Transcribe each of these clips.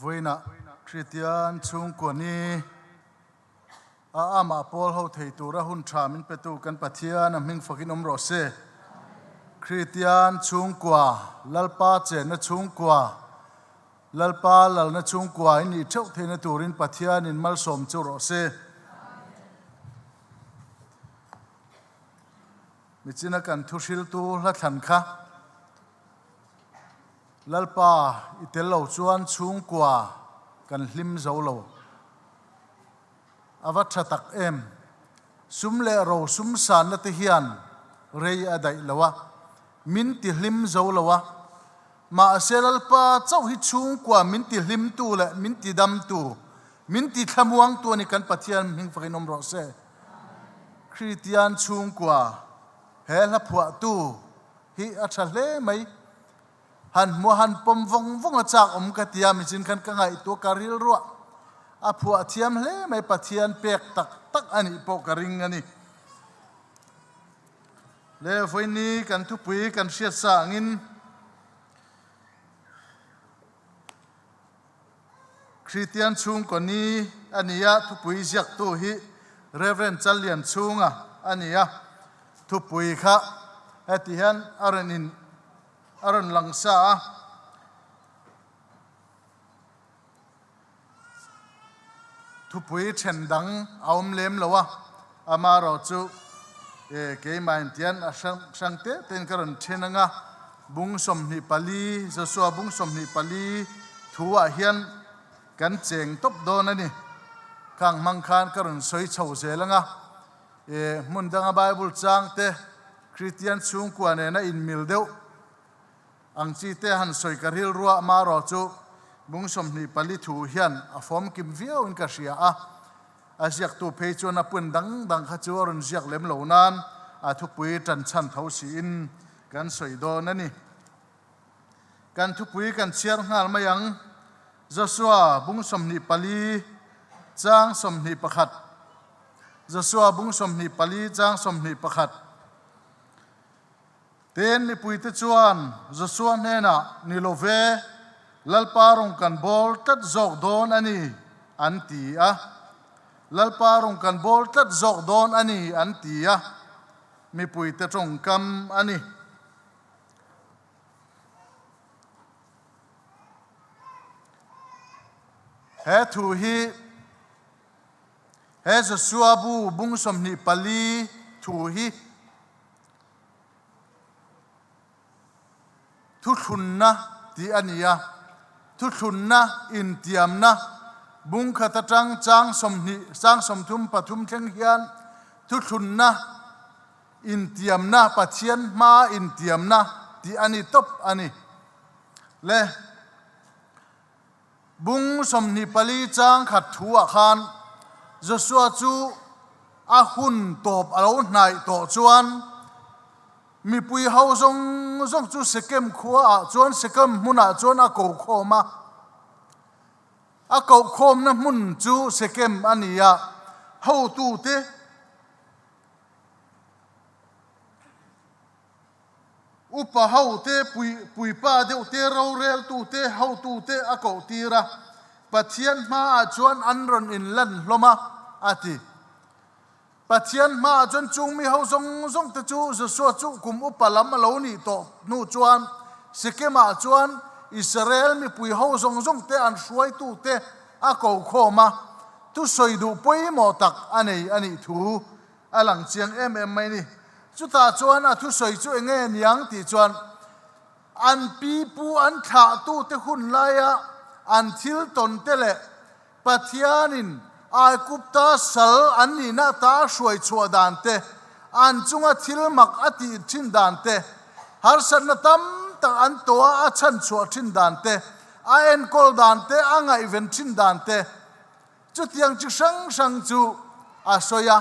voina Christian chung kwani ama pol ho thei tura hun thamin petu kan pathian amhing fakin omro se Christian chung kwa lalpa che na chung kwa lalpa lal na chung kwa ini theu theina turin pathian in mal som chu ro se michina kan thusil tu la than kha lalpa itelo chuan chung kwa kan hlim zo lo avat tak em sum le ro sum san na te hian rei adai lawa min ti hlim zo lawa ma selalpa chau hi chung kwa min ti hlim tu le min ti dam tu min ti thamuang tu ni kan pathian hing fakin om ro se Christian chung kwa he la phua tu hi acha hle mai han mo han pom vong vong a chak om ka tia mi chin kan ka ngai to karil ro a phua thiam hle mai pathian pek tak tak ani po karing ani le voini kan thu pui kan sia sa ngin Christian chung ko ni ania thu pui ziak tu hi Reverend Chalian chunga ania thu pui kha atihan aron langsa thu pui chen dang aum lem lawa ama ro chu ke main tian a sang te ten karon chenanga bung som ni pali Joshua bung som ni pali thuwa hian kan cheng top don ani kang mang khan karon soi chho zelanga mundanga Bible chang te Christian chung kwa ne na in mil deuh ang chi te han soi karil ruwa ma ro chu bung som ni pali thu hian a form kim viau in ka ria a ziak tu phei chu na pun dang kha chu ron ziak lem lo nan a thu pui tan chan tho si in kan soi do na ni kan thu pui kan chiar ngal mayang Joshua bung som ni pali chang som ni pakhat Joshua bung som ni pali chang som ni pakhat ten ni pui te chuan Joshua nena ni love lalpa rong kan bol tat zok don ani anti a lalpa rong kan bol tat zok don ani anti a mi pui te tong kam ani he thu hi he Joshua bu bung som ni pali thu hi thu thun na ti ania thu thun na in tiam na bung khata tang chang som thum pathum theng hian thu thun na in tiam na pathian ma in tiam na ti ani top ani le bung som ni pali chang khat thua khan Joshua chu a hun top alo nai to chuan mi pui hau zong chu sekem khuwa chuan sekem huna chuan a ko khoma a ko khom na mun chu sekem ania ho tu te upa ho te pui pa de te ro rel tu te ho tu te a ko tira pathian ma chuan anron in lan hloma ati pathian ma chuan chung mi ho zong te chu Joshua chu kum upalam alo ni to nu chuan sekema chuan Israel mi pui ho zong te an hruai tu te a ko khoma tu soidu poi mo tak ani thu alang chiang em mai ni chu ta chuan a thu soi chu enge niang ti chuan an pi pu an tha tu te hun laia an thil ton te le pathianin ai kupta sal an ni na ta hruai chua dan te an chunga thil mak ati thin dan te har san na tam ta an to a chan chua thin dan te a en kol dan te a ngai ven thin dan te chu tiang chi sang chu a soya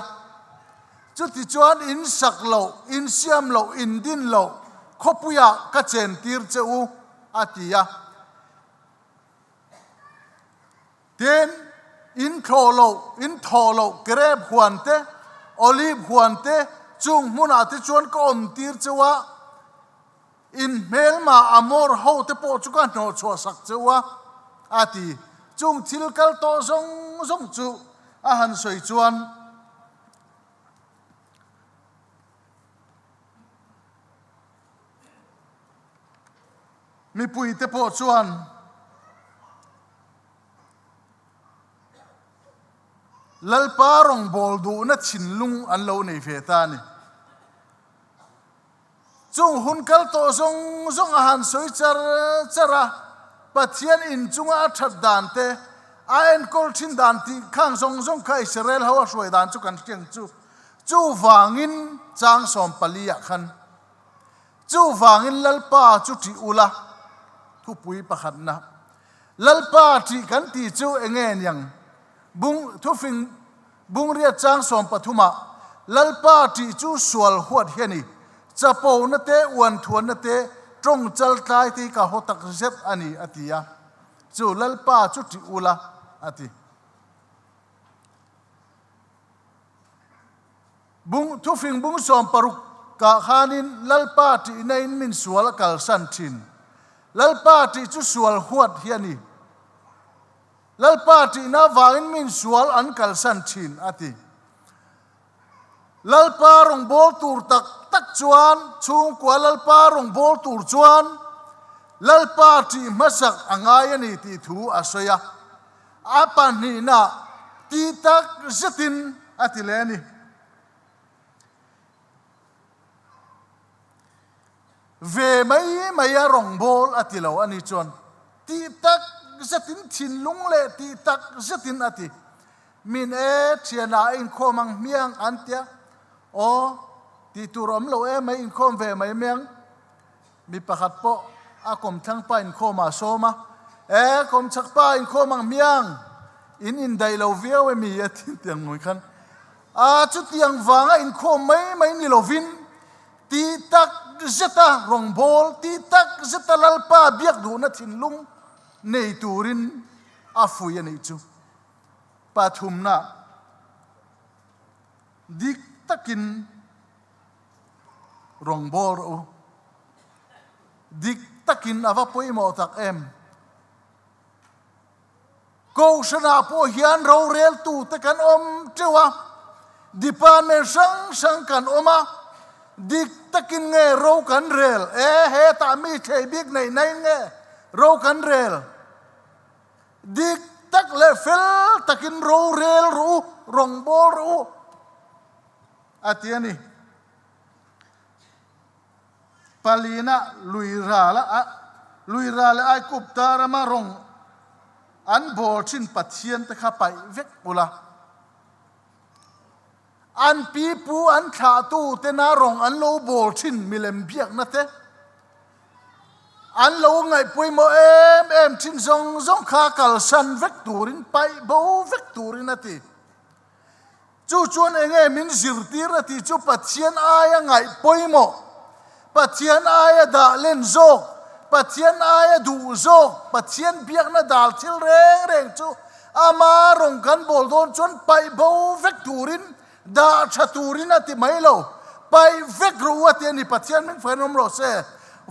chu ti chuan in sak lo in siam lo in din lo khopuya ka chen tir cheu atia ten in tholo grab huante olive huante chung muna te chuan ko om tir chewa in melma amor ho te po chuka no chua sak chewa ati chung thil kal to zong zong chu a han soi chuan mi pui te po chuan lalpa rong bol du na chin lung an lo nei ve ta ni chung hun kal to zong zong a han soi chara pathian in chunga that dan te a en kol thin dan ti khang zong zong kha Israel hawa shoi dan chu kan tiang chu wangin chang som palia khan chu wangin lalpa chu ti ula thu pui pakhat na lalpa ti kan ti chu engen yang bung thu fing bung ria chang som pathuma lalpa ti chu sual huat hiani chapo na te wan thuan na te trong chal tai ti ka hotak zet ani atia chu lalpa chu ti ula ati bung thu fing bung som paruk ka khanin lalpa ti nain min sual kal san thin lalpa ti chu sual huat hiani lalpa ti na wangin min sual an kal san thin ati lalpa rong bol tur tak chuan chung kwa lalpa rong bol tur chuan lalpa ti masak angai ani ti thu asoya apan ni na ti tak zatin ati leni ve mai rong bol ati lo ani chuan ti tak zatin thin lung le ti tak zatin ati min e thiana in khomang miang antia o ti turom lo e mai in khom ve mai miang mi pakhat po a kom thang pa in khoma soma e kom chak pa in khomang miang in dai lo viau e mi atin tiang noi khan a chu tiang wanga in khom mai ni lovin ti tak zeta rong bol ti tak zeta lalpa biak du na thin lung nei turin a fuya nei chu pathum na dik takin rong bor u dik takin ava poi mo tak em ko shana po hian ro rel tu te kan om chewa dipan me sang kan oma dik takin nge ro kan rel he ta mi thei big nei nge ro kan rel dik tak le fel takin ro rel ru rong bol ru atiani palina luira la ai kup tarama rong an bol chin pathian te kha pai vek pula an pi pu an tha tu te na rong an lo bol chin milem biak na te an lo ngai pui mo em chin zong kha kal san vek turin pai bo vek turin ati chu chuan enge min zirtir ati chu pathian aya ngai pui mo pathian aya da len zok pathian aya du zok pathian biak na dal thil reng chu ama rong kan bol don chuan pai bo vek turin da chaturin ati mailo pai vek ru ati ni pathian min phanom ro se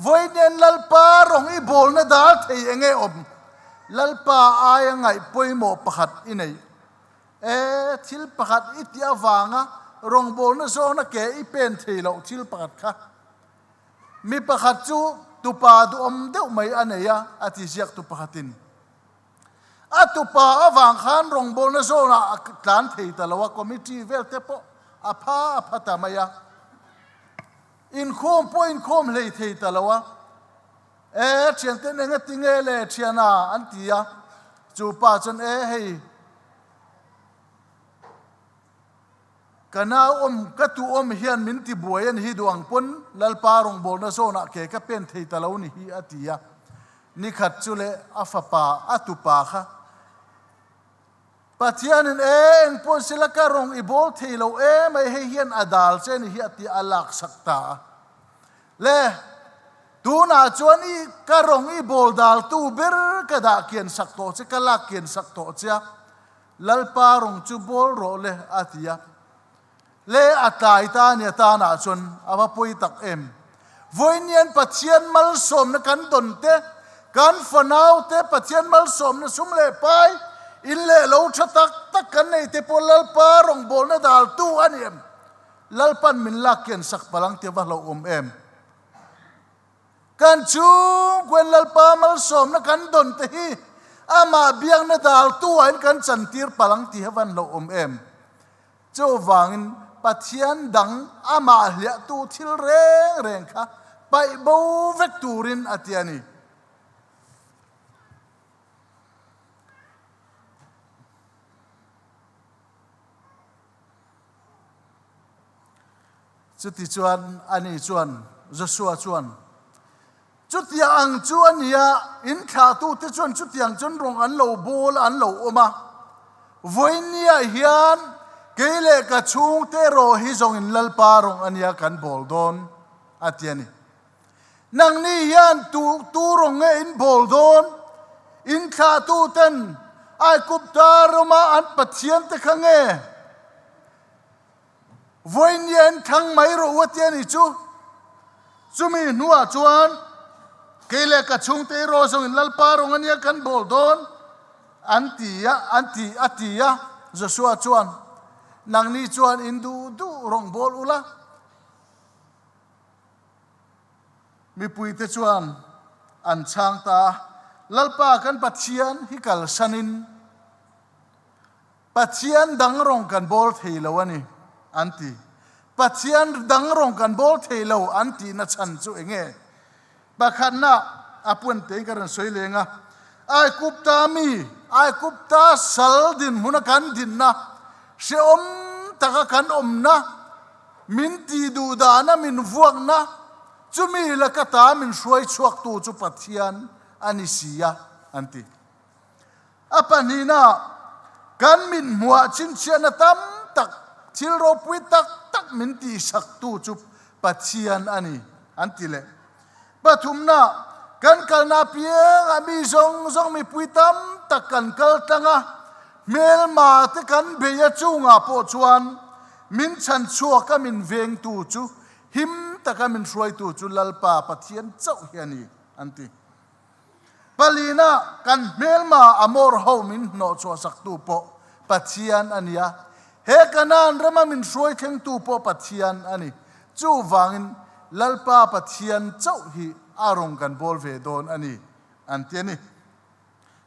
voinen lalpa rong i bol na dal thei enge om lalpa aya ngai poi mo pakhat inei thil pakhat itia wanga rong bol na zo na ke i pen thei lo thil pakhat kha mi pakhat chu tupa du om deuh mai aneya ati ziak tu pakhatin atupa awang khan rong bol na zo na tlan thei talawa committee vel te po apha tamaya in khom lei thei talawa thian te nenga tinge le thiana antia chu pa chan hei kana katu hian min ti buayan hi duang pon lalpa rong bol na zo na ke ka pen thei talo ni hi atia ni khat chule afapa atupa kha pathian en pon silaka rong i bol thei lo mai he hian adal chen hi ati alak sakta le tu na chuan i ka rong i bol dal tu ber ka da kian sakto che kala kian sakto cha lalpa rong chu bol ro le atia le atai ta ni ta na chun awa poi tak em voinian pathian mal som na kan don te kan fanau te pathian mal som na sum le pai in le lo thatak tak kan nei te pol lalpa rong bol na dal tu aniem lalpan min lakien sak palang te va lo em kan chung kwen lalpa mal som na kan don te hi ama biang na dal tu ain kan chantir palang ti havan lo em cho wangin pathian dang ama hlia tu thil reng reng kha pai bo vek turin atiani chuti chuan ani chuan Joshua chuan chutiang chuan ya in kha tu te chuan chutiang chun rong an lo bol an lo oma voinia hian keile ka chung te ro hi zong in lalpa rong ania kan bol don atiani nang ni hian tu rong nge in bol don in kha tu ten ai kup ta roma an pathian te khange voinien thang mai ro watiani chu chumi nuwa chuan keile ka chung te ro zong in lalpa rong ania kan bol don anti atia Joshua chuan nang ni chuan in du rong bol ula mi pui te chuan an chang ta lalpa kan pathian hi kal sanin pathian dang rong kan bol theilo ani anti pathian dang rong kan bol theilo anti na chan chu enge bakhan na apun te karan soilenga ai kupta mi ai kupta sal din huna kan din na se om taka kan om na min ti du da na min vuak na chumi la kata min suai chuak tu chu pathian ani sia anti apanina kan min muwa chin chiana tam tak thil ro pui tak min ti sak tu chu pathian ani anti le pathumna kan kalna piang ami zong mi pui tam tak kan kal tanga mel ma te kan beya chunga po chuan min chan chua ka min veng tu chu him ta ka min suai tu chu lalpa pathian chau hiani anti palina kan mel ma amor ho min no chua sak tu po pathian ania he kanan rama min suai theng tu po pathian ani chu wangin lalpa pathian chau hi arong kan bol ve don ani antiani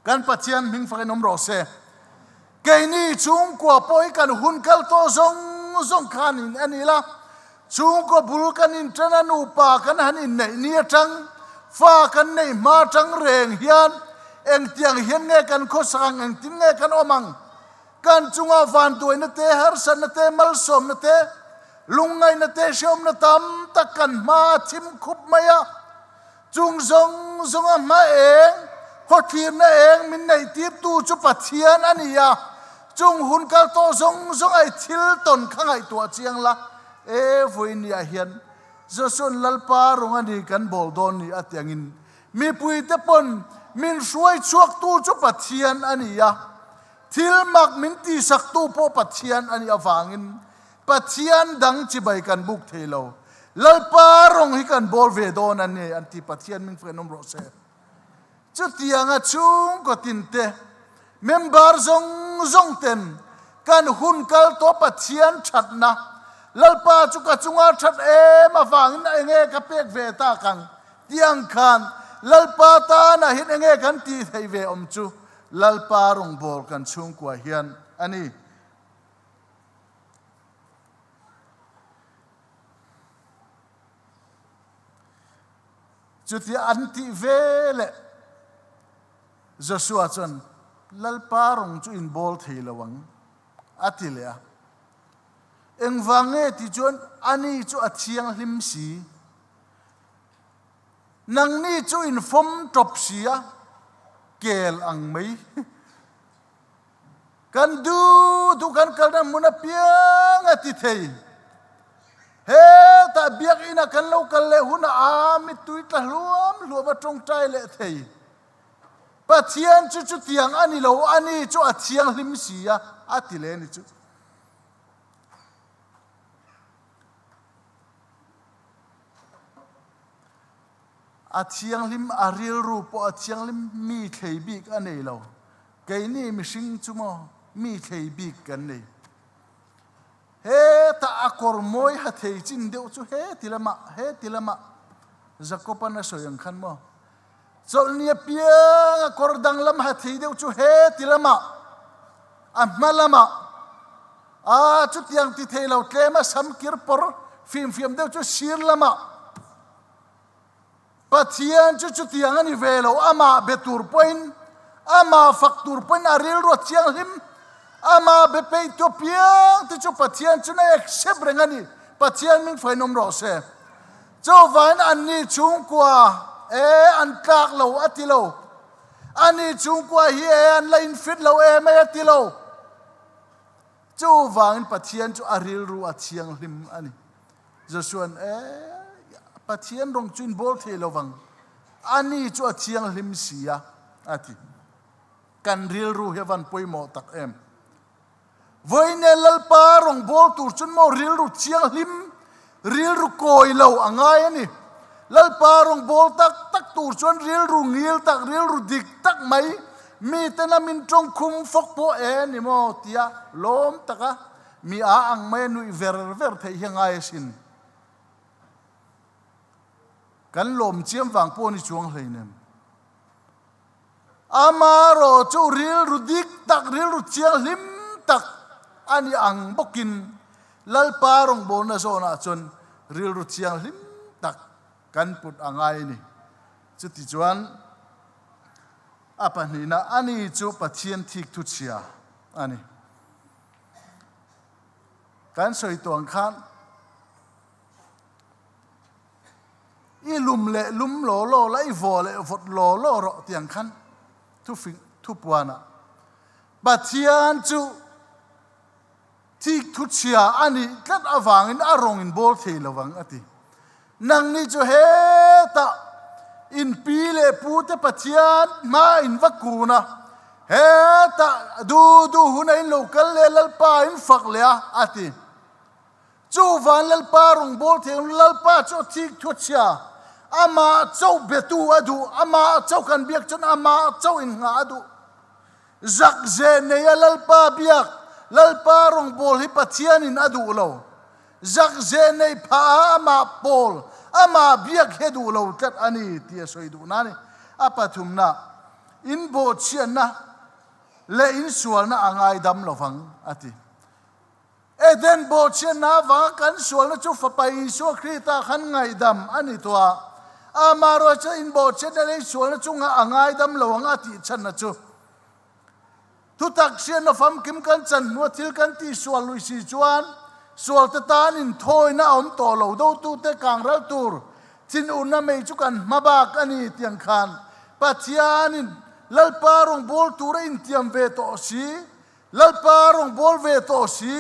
kan pathian ming fakin om ro se keini chung kwa poi kan hun kal to zong khanin anila chung ko bul kan in trana nu pa kan hanin nei ni tang fa kan nei ma tang reng hian eng tiang hian nge kan kho sang eng tin nge kan omang kan chunga van tuai na te har san na te mal som na te lungai na te shom na tam takan ma chim khup maya chung zong ma eng kho thir na eng min nei tip tu chu pathian ania chung hun kal to zong ai thil ton khangai to chiang la e voinia hian Joshua lalpa rong ani kan bol don ni atiangin mi pui te pon min suai chuak tu chu pathian ania thil mak min ti sak tu po pathian ani awangin pathian dang chi bai kan buk thelo lalpa rong hi kan bol ve don ani anti pathian min frenom ro se chu tianga chung ko tin te member zong ten kan hun kal to pathian that na lalpa chu ka chunga that em awangin enge ka pek ve ta kang tiang khan lalpa ta na hin enge kan ti thei ve om chu lalpa rong bol kan chung kwa hian ani chuti anti vele Joshua chon lalpa rong chu in bol theilawang atilea engwange ti chon ani chu achiang hlim si nang ni chu in fom top sia kel ang mai kan du kan kalna muna piang ati thei he ta biak ina kan lo kal le huna mi tui ta luam atong tai le thei pathian chu tiang ani lo ani chu achiang hlim sia ati le ni chu a chiang lim a ril ru po a chiang lim mi thei bik anei lo ke ni mi sing chumo mi thei bik kan nei he ta akor moi ha thei chin deuh chu he tilama zakopana soyang khan mo chol nia piang akor dang lam ha thei deuh chu he tilama malama a chu tiang ti thei lo tlema sam kir por phim deuh chu sir lama pathian chu tiang ani velo ama betur point ama faktur point aril ro chiang lim ama bepe to piang ti chu pathian chu na accept rengani pathian min phainom ro se cho van an ni chung kwa an tlak lo atilo ani chung kwa hi an line fit lo ma atilo chu wang pathian chu aril ru a chiang lim ani josuan pathian rong chuin bol thelo wang ani chu a chiang lim sia ati kan ril ru hewan poimo tak em voine lalpa rong bol tur chun mo ril ru chiang lim ril ru koi lo angai ani lalpa rong bol tak tur chun ril ru ngil tak ril ru dik tak mai mi tena min trong khum fok po ni mo tia lom taka mi a ang mai nu ver thei hangai sin kan lom chiam wang po ni chuang hleinem amaro chu ril ru dik tak ril ru chiang lim tak ani ang bokin lalpa rong bol na zona chon ril ru chiang lim tak kan put angai ni chu ti chuan apa ni na ani chu pathian thik thu chia ani kan soi tuang khan i lum lo la i vo le vot lo ro tiang khan thu puana pathian chu thik thu chia ani tlat awangin arong in bol thei lawang ati nang ni chu he ta in pile pute pathian ma in vakuna he ta du huna in local le lalpa in fak le ati chu van lalpa rong bol thei lalpa chu thik thu chia ama chau betu adu ama chau kan biak chon ama chau in nga adu zak ze ne lalpa biak lalpa rong bol hi pathian in adu lo zak ze ne pha ama pol ama biak hedu lo tat ani tia soidu nani apathum na in bo chian na le in sual na angai dam lovang ati eden bo chian na wa kan sual na chu fa pai so krita khan ngai dam ani toa amaro cha in bo chian na le sual na chu nga angai dam lowang ati chan na chu tu tak chian na fam kim kan chan nu thil kan ti sual lui si chuan sual ta tan in thoi na om to lo do tu te kang ral tur chin un na mei chu kan mabak ani tiang khan pathian in lalpa rong bol tur in tiam ve to si lalpa rong bol ve to si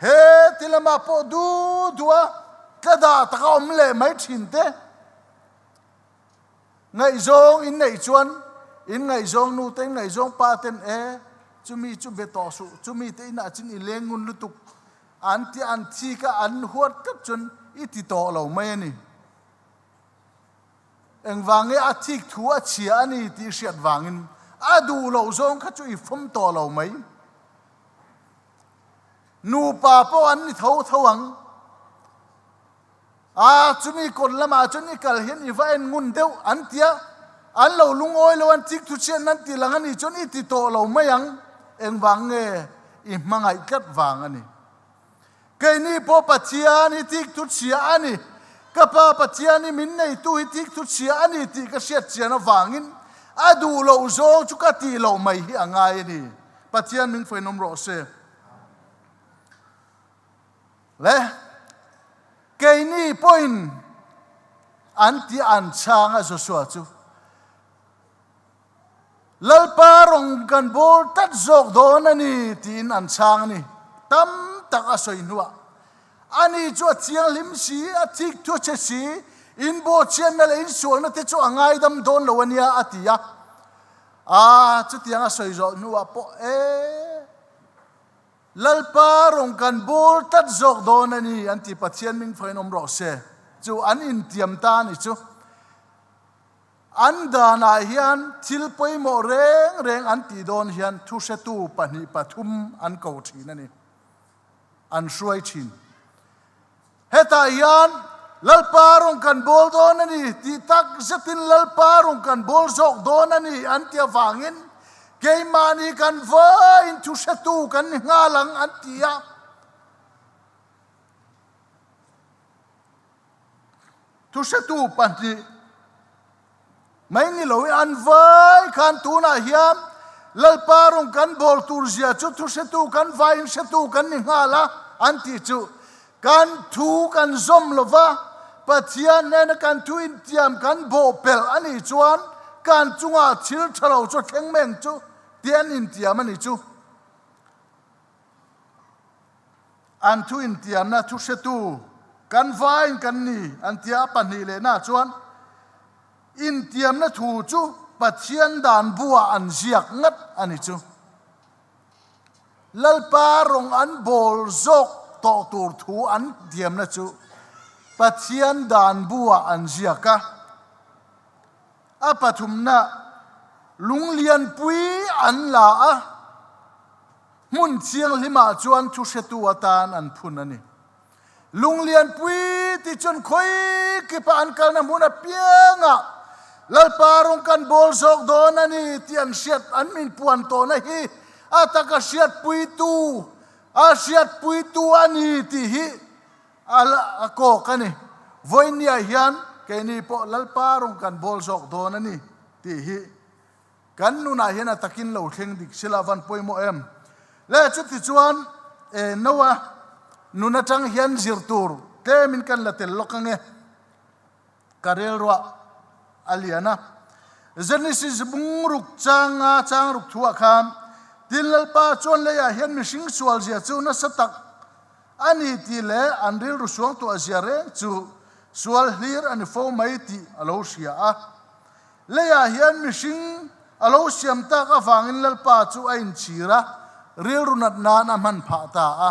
he tilama po du dua kada ta ka om le mai thin te ngai zong in nei chuan in ngai zong nu te ngai zong pa ten chumi chu ve to su chumi te ina chin i lengun lutuk an thi ka an huat ka chun iti to lo mai ni eng wange a thik thu a chia ani ti hriat wangin adu lo zong kha chu i phum to lo mai nu pa po an ni thawang chumi kon lama chuni kal hian i va en ngun deu an tia an lo lungoi lo an thik thu chen nan ti lang ani chun iti to lo mai ang eng wange i mangai kat wang ani cái ni po pathian hi tik tu chia ani kapa pathian ni min nei tu hi tik tu chia ani ti ka siat chia na wangin adu lo zong chu ka ti lo mai hi angai ni pathian min foi nom ro se le cái ni point anti an changa zo so chu lalpa rong kan bol tat zok don ani tin an chang ni tam tak asoi nuwa ani chu chiang lim si a thik thu che si in bo chen na le in sual na te chu angai dam don lo ania atia chu tiang asoi zo nuwa po lalpa rong kan bol tat zok don ani anti pathian ming phainom ro se chu an in tiam ta ni chu an dana hian thil poimo reng reng an ti don hian thu se tu pahnih pathum an ko thin ani an hruai thin heta hian lalpa rong kan bol don ani ti tak zetin lalpa rong kan bol zok don ani an tia wangin keimani kan vain thu se tu kan ngalang an tia thu se tu pahnih mai ni lo an vai kan tu na hiam lalpa rong kan bol tur zia chu thu se tu kan vai se tu kan ni ngala an ti chu kan thu kan zom lova pathian nen kan thu in tiam kan bo pel ani chuan kan chunga thil thalo chu thengmeng chu tian in tiam ani chu an thu in tiam na thu se tu kan vai kan ni an tia pani le na chuan in tiam na thu chu pathian dan bua an ziak ngat ani chu lalpa rong an bol zok to tur thu an tiam na chu pathian dan bua an ziaka a pathum na lunglian pui an la a mun chiang lima chuan thu se tu atan an phun ani lunglian pui ti chon khoi ki pa an kal na mun a pianga lalpa rong kan bol zok don ani tian siat an min puan to na hi ataka siat pui tu ani ti hi ala ako kani voinia hian ke ni po lalpa rong kan bol zok don ani ti hi kan nu na hian atakin lo thleng dik silawan poimo em le chu ti chuan nowa nuna tang hian zirtur te min kan latel lokange karel ro aliana Genesis bungruk chang ruk thua kham tilal pa chon le ya hian mishing sual zia chu na satak ani ti le anril ru suang to aziare chu sual hlir ani fo mai ti alo sia a le ya hian mishing alo siam ta ka wangin lal pa chu ain chira ril runat na na man pha ta a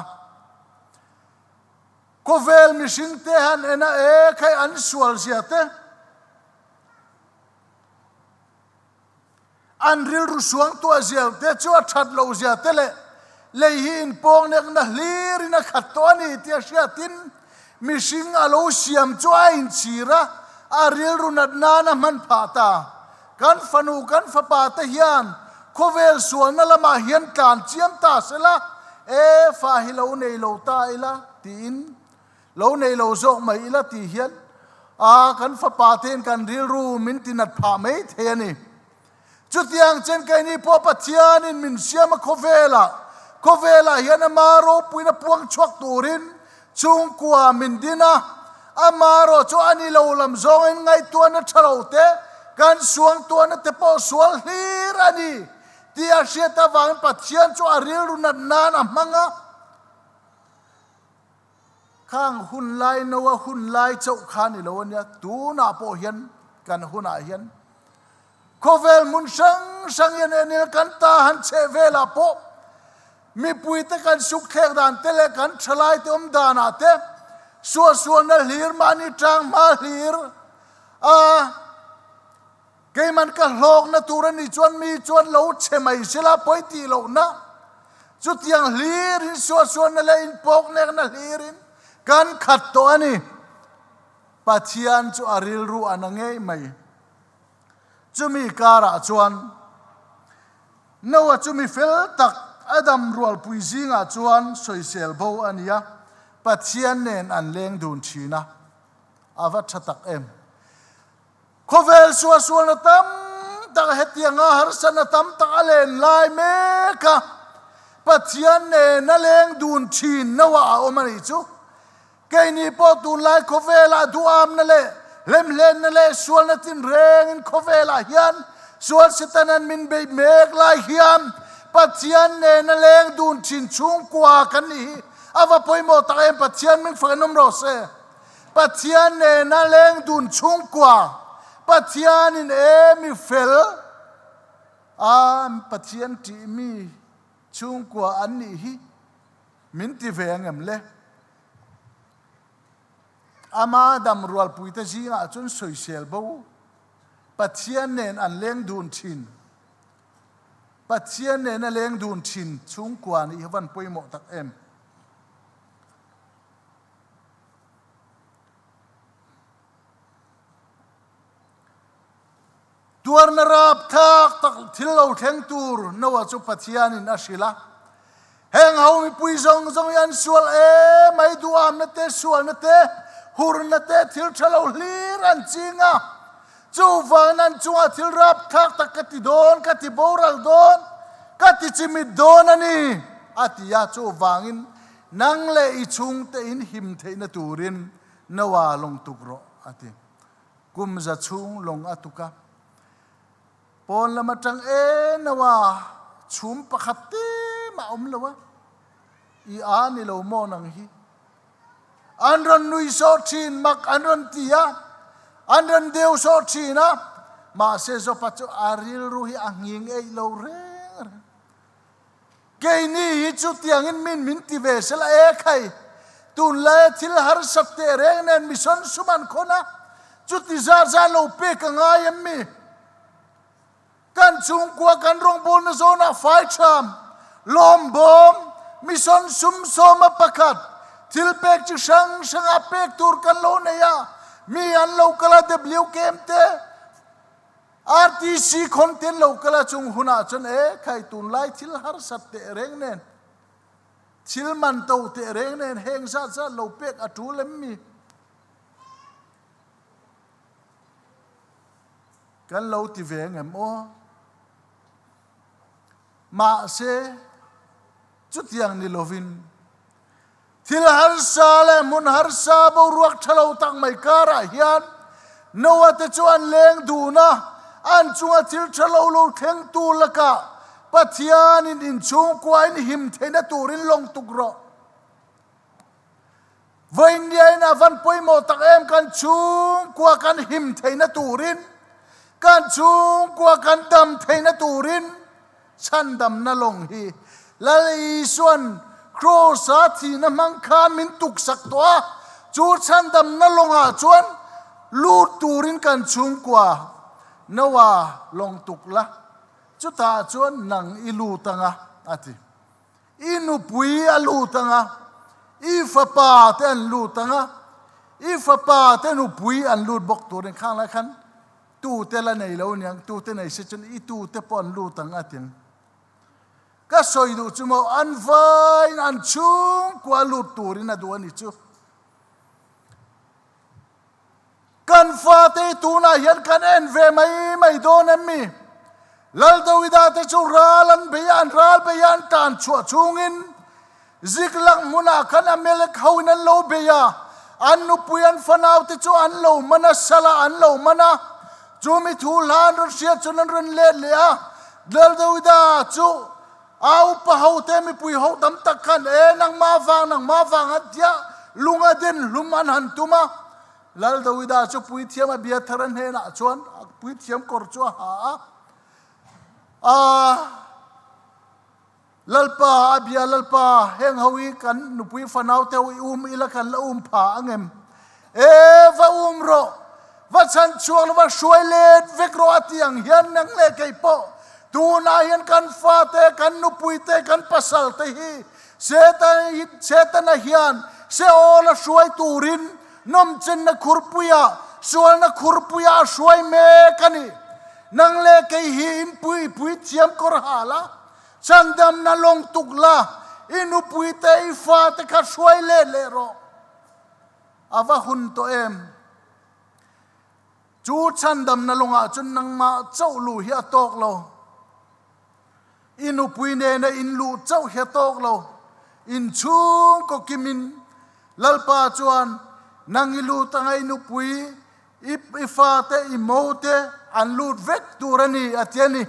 kovel mishing te han ena e khai an sual zia te an ril ru suang to azial te chu a that lo zia te le hin pong nek na hlir na khat to ani ti sia tin mishing alo siam chu ain chira a ril runat na na man pha ta kan fanu kan fa pa te hian kovel suang na lama hian kan chiam ta sela e fa hi lo nei lo ta ila tin lo nei lo zok mai ila ti hian a kan fa pa ten kan ril ru min tinat pha mai the ani chutiang chen kai ni po pathian in min siam kovela hian amaro puina puang chuak turin chung kwa min dina amaro chu ani lo lam zong in ngai tuan thalo te kan suang tuan te po sual hlir ani ti a siata wang pathian chu aril runat nan amanga khang hun lai nowa hun lai chau khani lo ania tu na po hian kan huna hian kovel mun sang yan enil kan ta han che vela po mi puite kan suk khek dan tele kan thalai te dana te suan na hlir mani tang ma hlir a keiman ka hlok na turan ni chuan mi chuan lo che mai sila poiti lo na chu tiang hlir in suan na le in pok nek na hlirin kan khat to ani pathian chu aril ru anange mai chumi kara chuan nowa chumi fel tak adam rual puizinga chuan soisel bo ania pathian nen an leng dun thina awa thatak em kovel suan na tam tak hetianga harsana tam tak alen lai meka pathian nen na leng dun thin nowa omani chu keini po tun lai kovela duam na le lem len na le sual na tin reng in kovela hian sual sitanan min be mek lai hiam pathian ne na leng dun chin chung kwa kan ni awa poimo ta em pathian min fanom ro se pathian ne na leng dun chung kwa pathian in mi fel pathian ti mi chung kwa an ni hi min ti vengam le ama dam rual puita zinga chun soisel bo ปัจเจียนเนนอันเลี้ยงดูนชินปัจเจียนเนนเลี้ยงดูนชินสูงกว่านี่วันปุยโมตักเอ็มตัวนราบทักตักทิลเราเทงตูร์นว่าจุปัจเจียนินอาศิลาเฮงเอามีปุยจงยันสวลไม่ดูอามนเตสวลนเตหูรนเตทิลชะเราลีรันจิงะจูฟังนั้นจูอาทิลรับทักตักกติโดนกติโบรัลโดนกติจิมิดโดนนี่อาทิยาจูฟังอินนังเลอิชุงเตอินหิมเทนตูรินนว่าลงตุกโรอาทิกุมจะชุงลงอตุกะปนละมาจังนว่าชุมปะขัดเตมาอมละวะอีอานี่เราโมนังฮีอันรันนุยโซชินมักอันรันตียอันรันเดียวโซชินะมาเซโซปัจจุอาริลรูฮีอังยิงเราเร่เกนี่ฮิจุดยังอินมินติเวสละใครตุนเลทิลฮาร์สัตเตเรงเนนมิชอนสุมันคนนะจุดที่ซาโลเปกง่ายมีกันจุงกัวกันรองบนโซนาไฟชามลมบอมมิชอนซุมโซมาประคัดทิลเปกจิชังอาเปกตูร์กันโลเนียมีอันโลกลาเดบลิวเกมเตอาร์ทีซีคอนเทนต์โลกลาจุงหุนาจนใครตุนไลทิลฮาร์สัตเตเรงเนนทิลมันโตเตเรงเนนเฮงซาโลเปกอตูเลมมีกันโลติเวงเอ็มโอมาเซจุดยังนิโลวินทิลฮาร์ซาเลมุนฮาร์ซาบรวกทะเลาตังไม่การะฮินนวัตจวนเลงดูนะอันจวทิลทะเลาโลเทงตูละกะปัทยานินอินชุงกวายนิหิมเทนตูรินลงตุกรอวันนี้นะวันปุยโมตักเอ็มกันชุงกว่ากันหิมเทนตูรินกันชุงกว่ากันดำเทนตูรินฉันดำนลงฮีละลีส่วนโครสาทีนมังคามินตุกสักตัวจูฉันดำนลงอาจวนลูตูรินกันชุงกว่านว่าลงตุกละจุดตาจวนนังอิลูตังะอาทิอินุปุยอลูตังะอีฟปาเตนลูตังะอีฟปาเตนุปุยอันลูดบกตัวในข้างละคันตูเตละในเราเนี่ยตูเตในเสจนอีตูเตปอนลูตังะเตียงก็สอยดูจุโมอันไฟอันชุงกว่าลูตูรินะดูอันนี้จูกันฟาเตตูน่าเห็นกันเอ็นเวไม่โดนเอ็มมีลัลดาวิดาเตจูราลันเบียนรัลเบียนตานชัวชุงอินซิกลักมุนาขันอเมริกาวินันโลเบียอันนุปุยันฟนาวเตจูอันโลมันสลาอันโลมันจูมิทูลานรัสเซียจุนันรันเลเลียลัลดาวิดาจูเอาปะเขาเตมิปุยเขาดำตะกันนังมาฟังฮัดยะลุงอดินลุมันหันตุมาลัลดาวิดาจูปุยเทียมเบียทรันเฮนะจวนปุยเทียมกอร์จัวหาลัลปาอบียลัลปาเฮงฮาวิกันนุปุยฟนาวเตวิอิละกันละผาอังเอ็มวะโรวะฉันชวนว่าช่วยเล็ดเวกโรอาติยังเฮียนนังเล็กไอโปตูนาเฮียนกันฟาเตกันนุปุยเตกันปัสสัลเตฮีเซตันเฮียนเซโอละช่วยตูรินนมเจนนักขุรปุยาช่วยนักขุรปุยาช่วยเมกันนี่นังเล็กไอหินปุยเทียมกอร์ฮาละฉันดำนลงตุกละอินุปุยเตยฟาเตกัช่วยเลโรอาวะหุนตัวเอ็มจูฉันดำนลงอาจนนังมาเจ้าลูเฮียตอกเราอินุปุยเนนอินลูเจ้าเฮียตอกเราอินชูก็กิมินลัลปาจวนนังอิลูตั้งอินุปุยอิฟาเตอิโมเตอันลูดเวกตูรนีอาเทียนี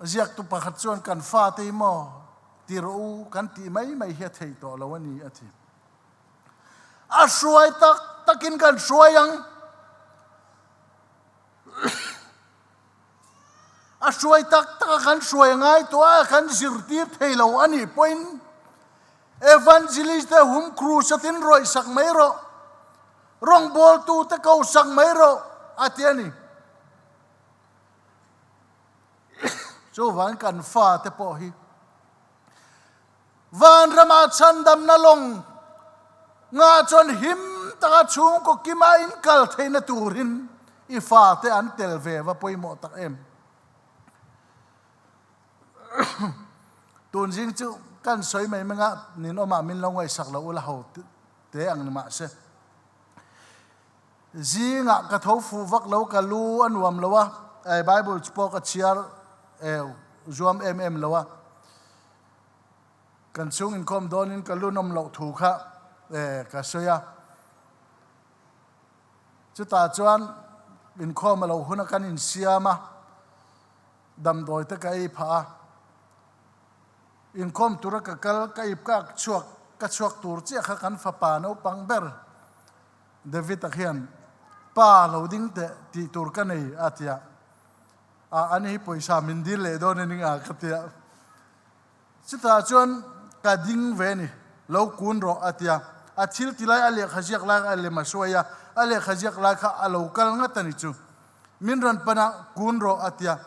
เรียกตุปะขัดชวนกันฟาเตโมตีรูกันตีไม่เฮียเทยต่อแล้ววันนี้อาทิช่วยตักกินกันช่วยยังช่วยตักกันช่วยไงตัวกันสิรตีเทยแล้วอันนี้point evangelist te hum cruise tin roi sak mai ro rong bol tu te kau sak mai ro atiani chu van kan fa te po hi van rama chandam na long nga chon him ta chung ko kima in kal theina turin i fa te an tel ve wa poimo tak em tun jing chu kan soi mai menga nin oma min longwai sak lo ula ho te ang ma se zinga ka tho fu vak lo ka lu anuam lowa ai bible chpo ka chiar zuam lowa kan chung in kom don in ka lu nom lo thu kha ka soya chu ta chuan in khom lo huna kan in siama dam doi ta kai pha in khom tura ka kal kai ka chuak tur che kha kan fa pa no pang ber david akhian pa lo ding te ti tur ka nei atia ani poisa min dil le don ni nga khatia chita chuan ka ding ve ni lo kun ro atia athil tilai ale khajiak la ale maswaya ale khajiak la kha alo kal nga tani chu min ran pana kun ro atia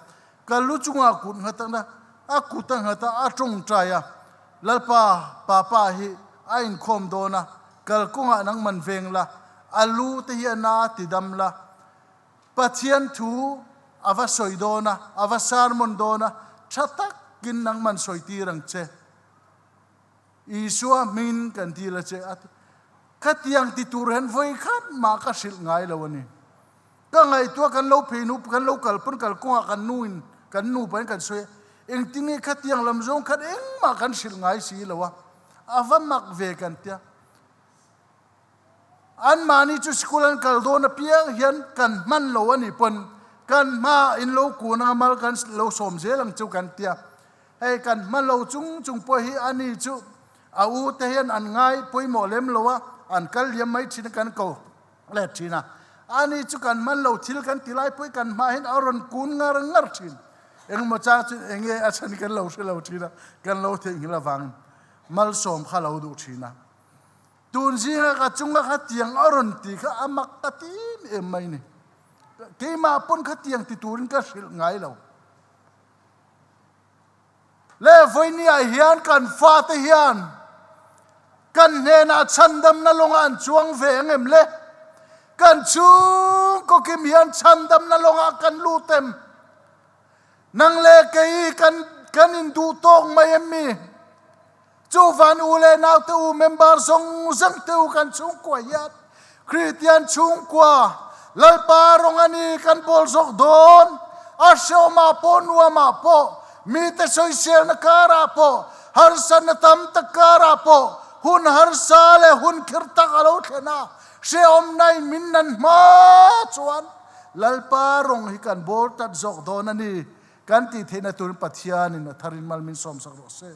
kalu chunga kun ngata akuta ngata atong traya lalpa papa hi ain khom dona kal kunga nang man veng la alu te hi na ti dam la pathian thu ava soidona ava sarmon dona chatak kin nang man soiti rang che isua min kan ti la che at khatiang ti turen voi khat ma ka sil ngai lawani ka ngai to kan lo phinu kan lo kal pun kal kunga kan nu pan kan soe eng tingi khatiang lam zong khat eng ma kan sil ngai si lawa ava mak ve kan tia an mani chu skulan kal do na piang hian kan man lo ani pon kan ma in lo ku na mal kan lo som zelang chu kan tia hey kan man lo chung po hi ani chu au te hian an ngai poi mo lem lowa an kal yam mai chin kan ko le china ani chu kan man lo thil kan tilai poi kan ma hin aron kun ngar chin eng mo cha chu enge achan kan lo se lo thina kan lo the ngila wang mal som kha lo du thina tun zinga ka chunga kha tiang aron ti kha amak ta ti em mai ni ke ma pon kha tiang ti turin ka sil ngai lo le voi ni a hian kan fa te hian kan ne na chandam na longa an chuang ve ngem le kan chung ko kim hian chandam na longa kan lutem nang le kei kan in du tong mai mi chu van u le nau te u member song zang te u kan chung kwa yat Christian chung kwa lalpa rong ani kan bol sok don asyo ma po nuwa ma po mi te soi sel na kara po har san na tam ta kara po hun har sale hun kirta kalo thena she om nai min nan ma chuan lalpa rong hi kan bol tat zok don ani kan ti thena tur pathian in tharin mal min som sak ro se